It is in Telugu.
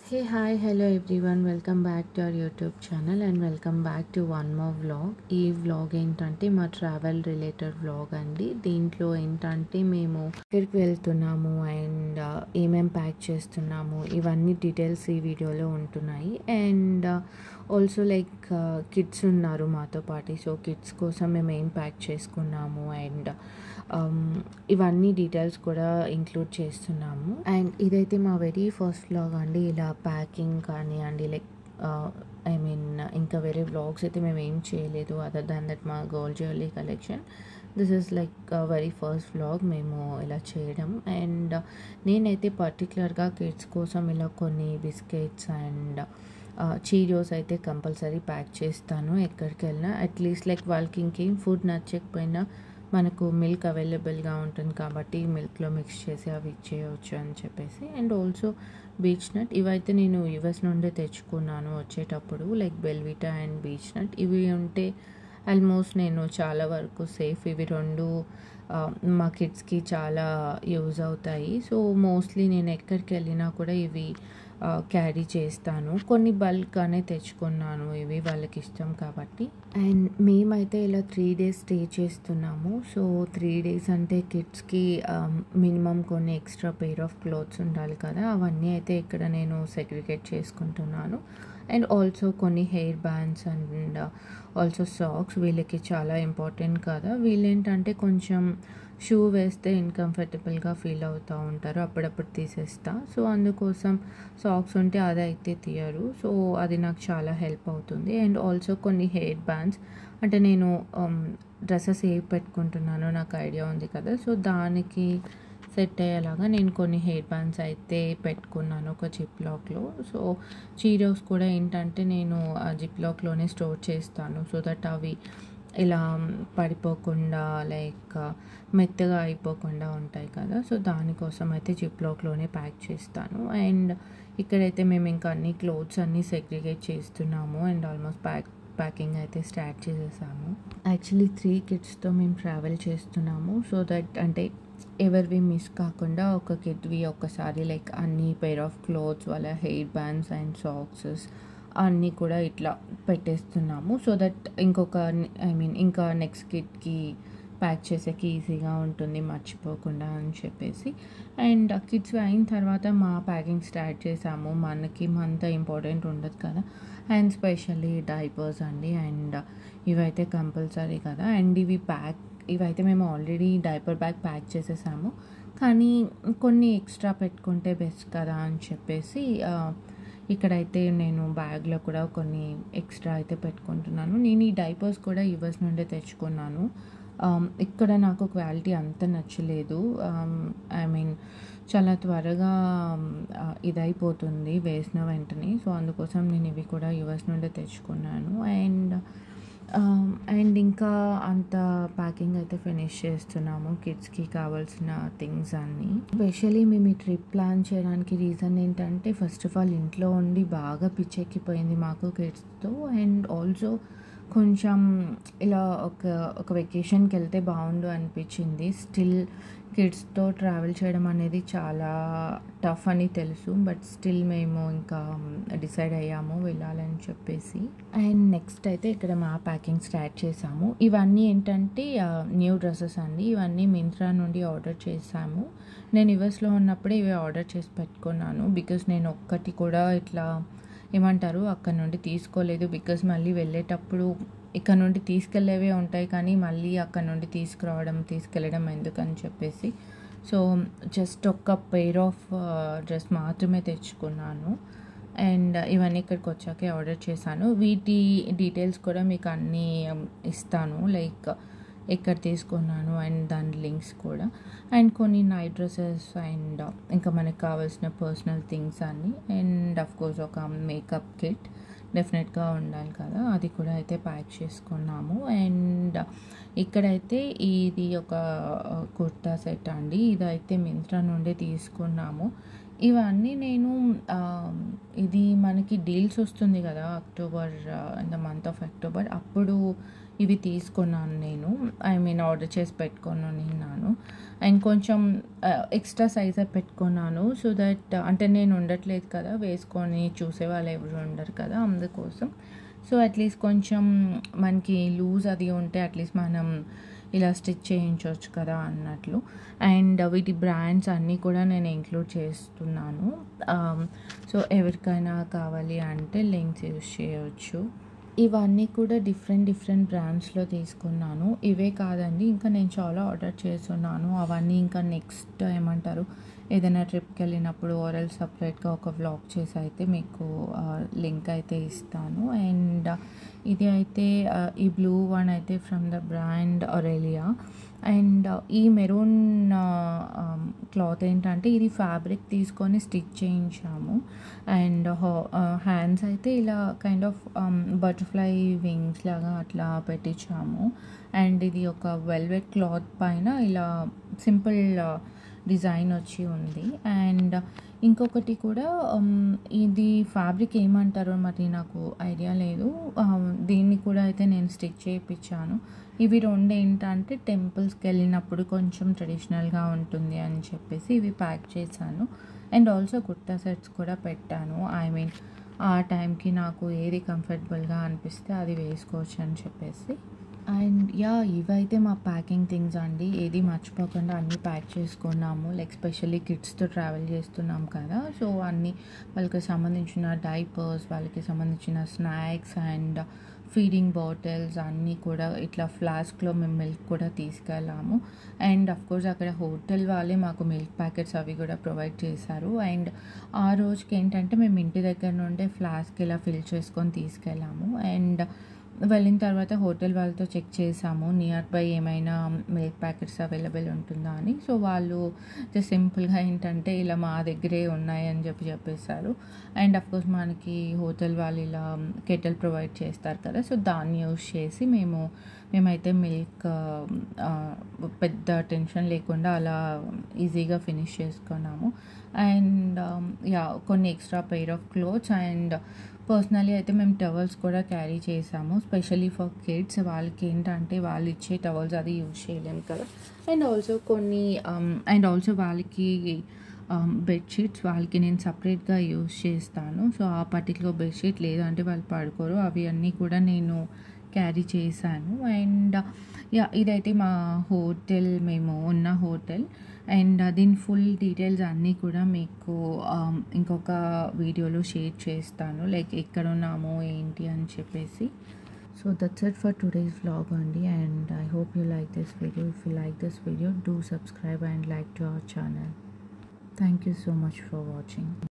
Hey, hi, hello everyone. Welcome back to our YouTube channel and welcome back to one more vlog. ఈ వ్లాగ్ ఏంటంటే మా ట్రావెల్ రిలేటెడ్ వ్లాగ్ అండి. దీంట్లో ఏంటంటే మేము ఎక్కడికి వెళ్తున్నాము అండ్ ఏమేం ప్యాక్ చేస్తున్నాము ఇవన్నీ డీటెయిల్స్ ఈ వీడియోలో ఉంటున్నాయి. అండ్ ఆల్సో లైక్ కిడ్స్ ఉన్నారు మాతో పాటు. సో కిడ్స్ కోసం మేము ఏం ప్యాక్ చేసుకున్నాము అండ్ ఇవన్నీ డీటెయిల్స్ కూడా ఇంక్లూడ్ చేస్తున్నాము. అండ్ ఇదైతే మా వెరీ ఫస్ట్ వ్లాగ్ అండి. ఇలా ప్యాకింగ్ కానీ అండి లైక్ ఇంకా వేరే వ్లాగ్స్ అయితే మేము ఏం చేయలేదు అదర్ దాన్ దట్ మా gold jewellery collection. This is like very first vlog మేము ఇలా చేయడం. అండ్ నేనైతే పర్టికులర్గా కిడ్స్ కోసం ఇలా కొన్ని బిస్కెట్స్ అండ్ చీరోస్ అయితే కంపల్సరీ ప్యాక్ చేస్తాను ఎక్కడికి వెళ్ళినా. అట్లీస్ట్ లైక్ వాళ్ళకి ఇంకేం ఫుడ్ నచ్చకపోయినా మనకు మిల్క్ అవైలబుల్గా ఉంటుంది కాబట్టి మిల్క్లో మిక్స్ చేసి అవి ఇచ్చేయవచ్చు అని చెప్పేసి. అండ్ ఆల్సో బీచ్ నట్ ఇవైతే నేను యుఎస్ నుండే తెచ్చుకున్నాను వచ్చేటప్పుడు, లైక్ బెల్విటా అండ్ బీచ్ నట్. ఇవి ఉంటే ఆల్మోస్ట్ నేను చాలా వరకు సేఫ్. ఇవి రెండు మా కిడ్స్కి చాలా యూజ్ అవుతాయి. సో మోస్ట్లీ నేను ఎక్కడికి వెళ్ళినా కూడా ఇవి క్యారీ చేస్తాను. కొన్ని బల్క్గానే తెచ్చుకున్నాను, ఇవి వాళ్ళకి ఇష్టం కాబట్టి. అండ్ మేమైతే ఇలా 3 days స్టే చేస్తున్నాము. సో 3 days అంటే కిడ్స్కి మినిమం కొన్ని ఎక్స్ట్రా పెయిర్ ఆఫ్ క్లోత్స్ ఉండాలి కదా, అవన్నీ అయితే ఇక్కడ నేను సెగ్రిగేట్ చేసుకుంటున్నాను. అండ్ ఆల్సో కొన్ని hair bands and also socks వీళ్ళకి చాలా ఇంపార్టెంట్ కదా. వీళ్ళేంటంటే కొంచెం షూ వేస్తే ఇన్కంఫర్టబుల్గా ఫీల్ అవుతూ ఉంటారు, అప్పుడప్పుడు తీసేస్తా. సో అందుకోసం సాక్స్ ఉంటే అది అయితే తీయరు. సో అది నాకు చాలా హెల్ప్ అవుతుంది. అండ్ ఆల్సో కొన్ని హెయిర్ బ్యాండ్స్, అంటే నేను డ్రెస్సెస్ ఏవి పెట్టుకుంటున్నానో నాకు ఐడియా ఉంది కదా, సో దానికి సెట్ అయ్యేలాగా నేను కొన్ని హెయిర్ బ్యాండ్స్ అయితే పెట్టుకున్నాను ఒక జిప్ లాక్లో. సో చీరోస్ కూడా ఏంటంటే నేను ఆ జిప్ లాక్లోనే స్టోర్ చేస్తాను, సో దట్ అవి ఇలా పడిపోకుండా లైక్ మెత్తగా అయిపోకుండా ఉంటాయి కదా. సో దానికోసం అయితే జిప్ లాక్లోనే ప్యాక్ చేస్తాను. అండ్ ఇక్కడైతే మేము ఇంకా అన్ని క్లోత్స్ అన్నీ సెగ్రిగేట్ చేస్తున్నాము అండ్ ఆల్మోస్ట్ ప్యాకింగ్ అయితే స్టార్ట్ చేసేసాము. యాక్చువల్లీ 3 kidsతో మేము ట్రావెల్ చేస్తున్నాము. సో దట్ అంటే ఎవరివి మిస్ కాకుండా ఒక కిడ్వి ఒక్కసారి లైక్ అన్ని పెయిర్ ఆఫ్ క్లోత్స్, వాళ్ళ హెయిర్ బ్యాండ్స్ అండ్ సాక్సెస్ అన్నీ కూడా ఇట్లా పెట్టేస్తున్నాము. సో దట్ ఇంకా నెక్స్ట్ కిడ్కి ప్యాక్ చేసేకి ఈజీగా ఉంటుంది మర్చిపోకుండా అని చెప్పేసి. అండ్ కిడ్స్ అయిన తర్వాత మా ప్యాకింగ్ స్టార్ట్ చేసాము. మనకి అంత ఇంపార్టెంట్ ఉండదు కదా. అండ్ స్పెషల్లీ డైపర్స్ అండి. అండ్ ఇవైతే కంపల్సరీ కదా. అండ్ ఇవైతే మేము ఆల్రెడీ డైపర్ బ్యాగ్ ప్యాక్ చేసేసాము, కానీ కొన్ని ఎక్స్ట్రా పెట్టుకుంటే బెస్ట్ కదా అని చెప్పేసి ఇక్కడైతే నేను బ్యాగ్లో కూడా కొన్ని ఎక్స్ట్రా అయితే పెట్టుకుంటున్నాను. నేను ఈ డైపర్స్ కూడా యుఎస్ నుండే తెచ్చుకున్నాను. ఇక్కడ నాకు క్వాలిటీ అంత నచ్చలేదు. చాలా త్వరగా ఇదైపోతుంది వేసిన వెంటనే. సో అందుకోసం నేను ఇవి కూడా యుఎస్ నుండే తెచ్చుకున్నాను. అండ్ ఇంకా అంత ప్యాకింగ్ అయితే ఫినిష్ చేస్తున్నాము కిడ్స్కి కావాల్సిన థింగ్స్ అన్నీ. స్పెషలీ మేము ఈ ట్రిప్ ప్లాన్ చేయడానికి రీజన్ ఏంటంటే ఫస్ట్ ఆఫ్ ఆల్ ఇంట్లో ఉండి బాగా పిచ్చెక్కిపోయింది మాకు కిడ్స్తో. అండ్ ఆల్సో కొంచెం ఇలా ఒక వెకేషన్కి వెళ్తే బాగుండు అనిపించింది. స్టిల్ కిడ్స్తో ట్రావెల్ చేయడం అనేది చాలా టఫ్ అని తెలుసు, బట్ స్టిల్ మేము ఇంకా డిసైడ్ అయ్యాము వెళ్ళాలని చెప్పేసి. అండ్ నెక్స్ట్ అయితే ఇక్కడ మా ప్యాకింగ్ స్టార్ట్ చేసాము. ఇవన్నీ ఏంటంటే న్యూ డ్రెస్సెస్ అండి. ఇవన్నీ మింత్రా నుండి ఆర్డర్ చేసాము. నేను యుఎస్లో ఉన్నప్పుడే ఇవి ఆర్డర్ చేసి పెట్టుకున్నాను, బికాస్ నేను ఒక్కటి కూడా ఇట్లా అక్కడ నుండి తీసుకోలేదు. బికాస్ మళ్ళీ వెళ్ళేటప్పుడు ఇక్కడ నుండి తీసుకెళ్ళేవే ఉంటాయి, కానీ మళ్ళీ అక్కడ నుండి తీసుకెళ్ళడం ఎందుకని చెప్పేసి సో జస్ట్ ఒక్క పెయిర్ ఆఫ్ డ్రెస్ మాత్రమే తెచ్చుకున్నాను. అండ్ ఇవన్నీ ఇక్కడికి వచ్చాకే ఆర్డర్ చేశాను. వీటి డీటెయిల్స్ కూడా మీకు అన్నీ ఇస్తాను, లైక్ ఎక్కడ తీసుకున్నాను అండ్ దాని లింక్స్ కూడా. అండ్ కొన్ని నైట్ డ్రెస్సెస్ అండ్ ఇంకా మనకు కావాల్సిన పర్సనల్ థింగ్స్ అన్నీ. అండ్ అఫ్కోర్స్ ఒక మేకప్ కిట్ డెఫినెట్గా ఉండాలి కదా, అది కూడా అయితే ప్యాక్ చేసుకున్నాము. అండ్ ఇక్కడైతే ఇది ఒక కుర్తా సెట్ అండి. ఇదైతే మింత్రా నుండి తీసుకున్నాము. ఇవన్నీ నేను ఇది మనకి డీల్స్ వస్తుంది కదా October, in the month of October, అప్పుడు ఇవి తీసుకున్నాను నేను. ఐ మీన్ ఆర్డర్ చేసి పెట్టుకొని ఉన్నాను. అండ్ కొంచెం ఎక్స్ట్రా సైజే పెట్టుకున్నాను. సో దట్ అంటే నేను ఉండట్లేదు కదా, వేసుకొని చూసేవాళ్ళు ఎవరు ఉండరు కదా, అందుకోసం. సో అట్లీస్ట్ కొంచెం మనకి లూజ్ అది ఉంటే అట్లీస్ట్ మనం ఇలా స్టిచ్ చేయించవచ్చు కదా అన్నట్లు. అండ్ వీటి బ్రాండ్స్ అన్నీ కూడా నేను ఇంక్లూడ్ చేస్తున్నాను. సో ఎవరికైనా కావాలి అంటే లింక్స్ యూస్ చేయవచ్చు. ఇవన్నీ కూడా డిఫరెంట్ బ్రాండ్స్లో తీసుకున్నాను. ఇవే కాదండి, ఇంకా నేను చాలా ఆర్డర్ చేస్తున్నాను. అవన్నీ ఇంకా నెక్స్ట్ ఏమంటారు, ఏదైనా ట్రిప్కి వెళ్ళినప్పుడు ఓరల్ సపరేట్గా ఒక వ్లాగ్ చేసి అయితే మీకు లింక్ అయితే ఇస్తాను. అండ్ ఇది అయితే ఈ బ్లూ వన్ అయితే ఫ్రమ్ ద బ్రాండ్ ఒరేలియా. అండ్ ఈ మెరూన్ క్లాత్ ఏంటంటే ఇది ఫ్యాబ్రిక్ తీసుకొని స్టిచ్ చేయించాము. అండ్ హ్యాండ్స్ అయితే ఇలా కైండ్ ఆఫ్ బటర్ఫ్లై వింగ్స్ లాగా అట్లా పెట్టించాము. అండ్ ఇది ఒక వెల్వెట్ క్లాత్ పైన ఇలా సింపుల్ డిజైన్ వచ్చి ఉంది. అండ్ ఇంకొకటి కూడా ఇది ఫ్యాబ్రిక్ ఏమంటారో మరి నాకు ఐడియా లేదు. దీన్ని కూడా అయితే నేను స్టిచ్ చేయించాను. ఇవి రెండు ఏంటంటే టెంపుల్స్కి వెళ్ళినప్పుడు కొంచెం ట్రెడిషనల్గా ఉంటుంది అని చెప్పేసి ఇవి ప్యాక్ చేశాను. అండ్ ఆల్సో కుర్తా సెట్స్ కూడా పెట్టాను. ఐ మీన్ ఆ టైంకి నాకు ఏది కంఫర్టబుల్గా అనిపిస్తే అది వేసుకోవచ్చు అని చెప్పేసి. అండ్ ఇవైతే మా ప్యాకింగ్ థింగ్స్ అండి. ఏది మర్చిపోకుండా అన్నీ ప్యాక్ చేసుకున్నాము. లైక్ స్పెషల్లీ కిడ్స్తో ట్రావెల్ చేస్తున్నాం కదా, సో అన్నీ వాళ్ళకి సంబంధించిన డైపర్స్, వాళ్ళకి సంబంధించిన స్నాక్స్ అండ్ ఫీడింగ్ బాటిల్స్ అన్నీ కూడా ఇట్లా ఫ్లాస్క్లో మేము మిల్క్ కూడా తీసుకెళ్ళాము. అండ్ అఫ్కోర్స్ అక్కడ హోటల్ వాళ్ళే మాకు మిల్క్ ప్యాకెట్స్ అవి కూడా ప్రొవైడ్ చేశారు. అండ్ ఆ రోజుకి ఏంటంటే మేము ఇంటి దగ్గర నుండే ఫ్లాస్క్ ఇలా ఫిల్ చేసుకొని తీసుకెళ్ళాము. అండ్ వెళ్ళిన తర్వాత హోటల్ వాళ్ళతో చెక్ చేసాము నియర్ బై ఏమైనా మిల్క్ ప్యాకెట్స్ అవైలబుల్ ఉంటుందా అని. సో వాళ్ళు జస్ట్ సింపుల్గా ఏంటంటే ఇలా మా దగ్గరే ఉన్నాయని చెప్పేశారు. అండ్ అఫ్కోర్స్ మనకి హోటల్ వాళ్ళు ఇలా కెటిల్ ప్రొవైడ్ చేస్తారు కదా, సో దాన్ని యూస్ చేసి మేమైతే మిల్క్ పెద్ద టెన్షన్ లేకుండా అలా ఈజీగా ఫినిష్ చేసుకున్నాము. అండ్ కొన్ని extra pair of clothes and personally అయితే మేము టవల్స్ కూడా క్యారీ చేసాము. స్పెషల్లీ ఫర్ కిడ్స్, వాళ్ళకి ఏంటంటే వాళ్ళు ఇచ్చే టవల్స్ అది యూజ్ చేయలేము కదా. అండ్ ఆల్సో వాళ్ళకి బెడ్షీట్స్ వాళ్ళకి నేను సపరేట్గా యూజ్ చేస్తాను. సో ఆ పర్టికులర్ బెడ్షీట్ లేదంటే వాళ్ళు పడుకోరు, అవి అన్నీ కూడా నేను క్యారీ చేశాను. అండ్ ఇదైతే మా హోటల్, మేము ఉన్న హోటల్. అండ్ దీని ఫుల్ డీటెయిల్స్ అన్నీ కూడా మీకు ఇంకొక వీడియోలో షేర్ చేస్తాను, లైక్ ఎక్కడ ఉన్నాము ఏంటి అని చెప్పేసి. So that's it for today's vlog అండి. And I hope you like this video. If you like this video, do subscribe and like to our channel. Thank you so much for watching.